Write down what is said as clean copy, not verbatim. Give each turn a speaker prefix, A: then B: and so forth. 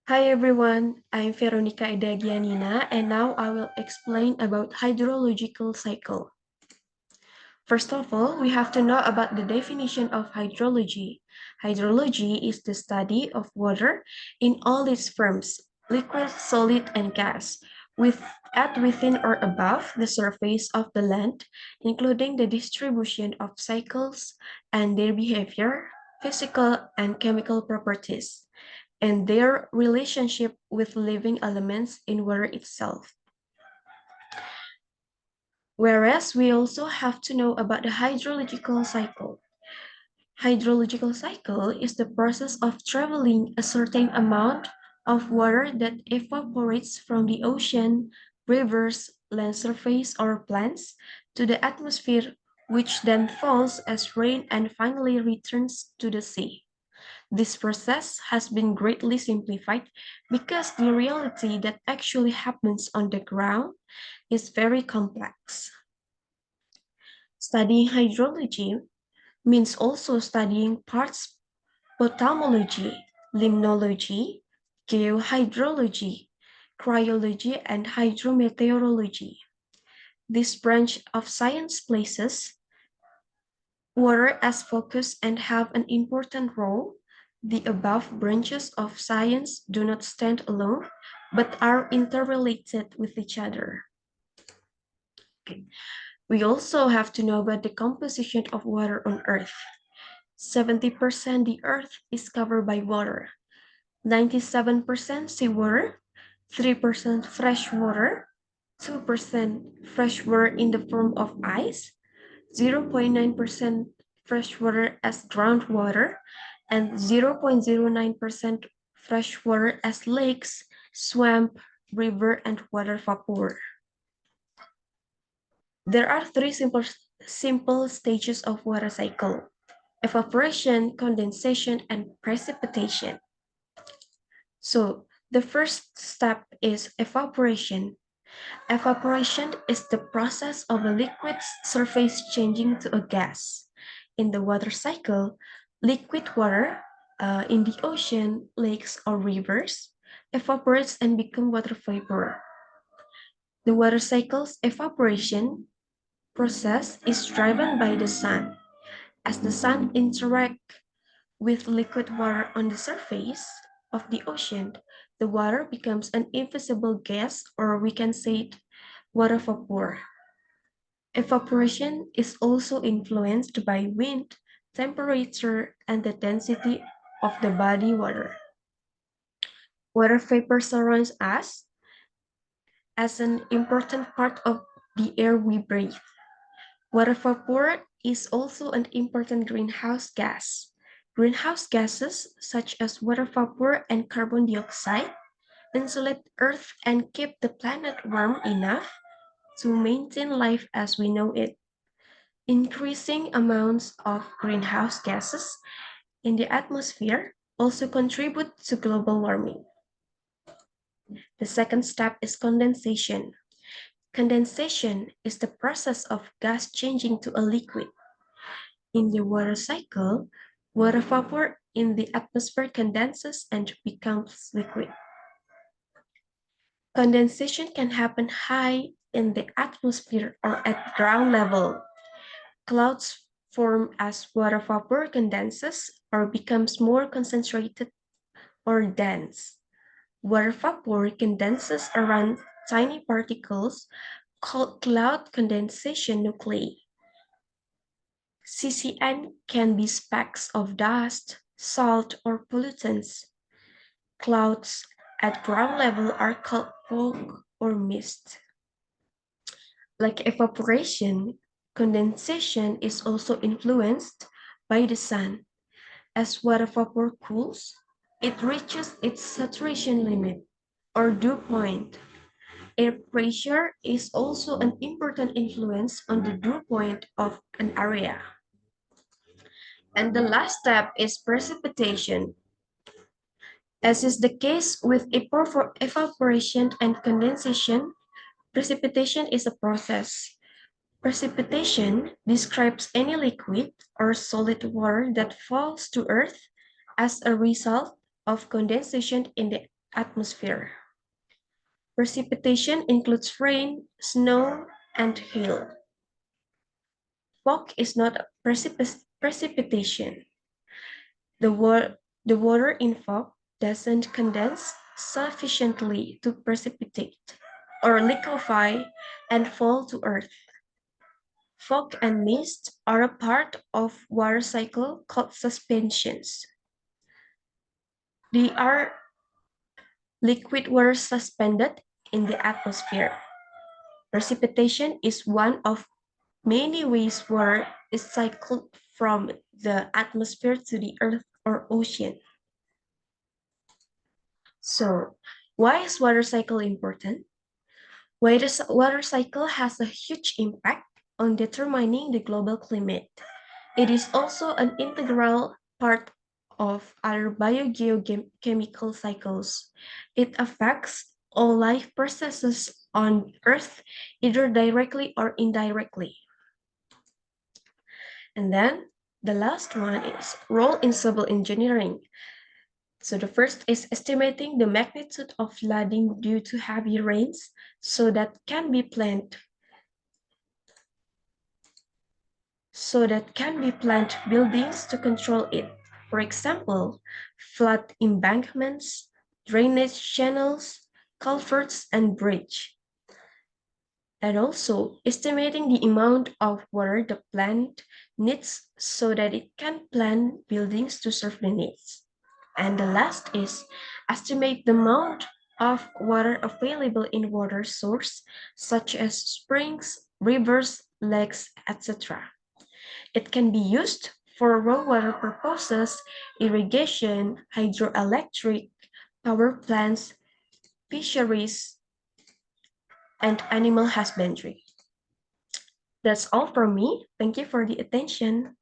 A: Hi everyone, I'm Veronica and now I will explain about hydrological cycle. First of all, we have to know about the definition of hydrology. Hydrology is the study of water in all its forms, liquid, solid, and gas, within or above the surface of the land, including the distribution of cycles and their behavior, physical and chemical properties, and their relationship with living elements in water itself. Whereas we also have to know about the hydrological cycle. Hydrological cycle is the process of traveling a certain amount of water that evaporates from the ocean, rivers, land surface, or plants to the atmosphere, which then falls as rain and finally returns to the sea. This process has been greatly simplified because the reality that actually happens on the ground is very complex. Studying hydrology means also studying parts potmology, limnology, geohydrology, cryology, and hydrometeorology. This branch of science places water as focus and have an important role. The above branches of science do not stand alone, but are interrelated with each other. Okay. We also have to know about the composition of water on Earth. 70% the Earth is covered by water, 97% seawater, 3% fresh water, 2% fresh water in the form of ice, 0.9% fresh water as groundwater, and 0.09% fresh water as lakes, swamp, river, and water vapor. There are three simple stages of water cycle: evaporation, condensation, and precipitation. So the first step is evaporation. Evaporation is the process of a liquid's surface changing to a gas. In the water cycle, liquid water in the ocean, lakes, or rivers evaporates and becomes water vapor. The water cycle's evaporation process is driven by the sun. As the sun interacts with liquid water on the surface of the ocean, the water becomes an invisible gas, or we can say it, water vapor. Evaporation is also influenced by wind, temperature, and the density of the body water. Water vapor surrounds us as an important part of the air we breathe. Water vapor is also an important greenhouse gas. Greenhouse gases, such as water vapor and carbon dioxide, insulate Earth and keep the planet warm enough to maintain life as we know it. Increasing amounts of greenhouse gases in the atmosphere also contribute to global warming. The second step is condensation. Condensation is the process of gas changing to a liquid. In the water cycle, water vapor in the atmosphere condenses and becomes liquid. Condensation can happen high in the atmosphere or at ground level. Clouds form as water vapor condenses or becomes more concentrated or dense. Water vapor condenses around tiny particles called cloud condensation nuclei. CCN can be specks of dust, salt, or pollutants. Clouds at ground level are called fog or mist. Like evaporation, condensation is also influenced by the sun. As water vapor cools, it reaches its saturation limit or dew point. Air pressure is also an important influence on the dew point of an area. And the last step is precipitation. As is the case with evaporation and condensation, precipitation is a process. Precipitation describes any liquid or solid water that falls to earth as a result of condensation in the atmosphere. Precipitation includes rain, snow, and hail. Fog is not precipitation. The, the water in fog doesn't condense sufficiently to precipitate or liquefy and fall to earth. Fog and mist are a part of water cycle called suspensions. They are liquid water suspended in the atmosphere. Precipitation is one of many ways water is cycled from the atmosphere to the earth or ocean. So, why is water cycle important? Water cycle has a huge impact on determining the global climate. It is also an integral part of other biogeochemical cycles. It affects all life processes on Earth, either directly or indirectly. And then the last one is role in civil engineering. So the first is estimating the magnitude of flooding due to heavy rains so that can be planned buildings to control it. For example, flood embankments, drainage channels, culverts, and bridge. And also estimating the amount of water the plant needs so that it can plan buildings to serve the needs. And the last is estimate the amount of water available in water source such as springs, rivers, lakes, etc. It can be used for raw water purposes, irrigation, hydroelectric, power plants, fisheries, and animal husbandry. That's all from me. Thank you for the attention.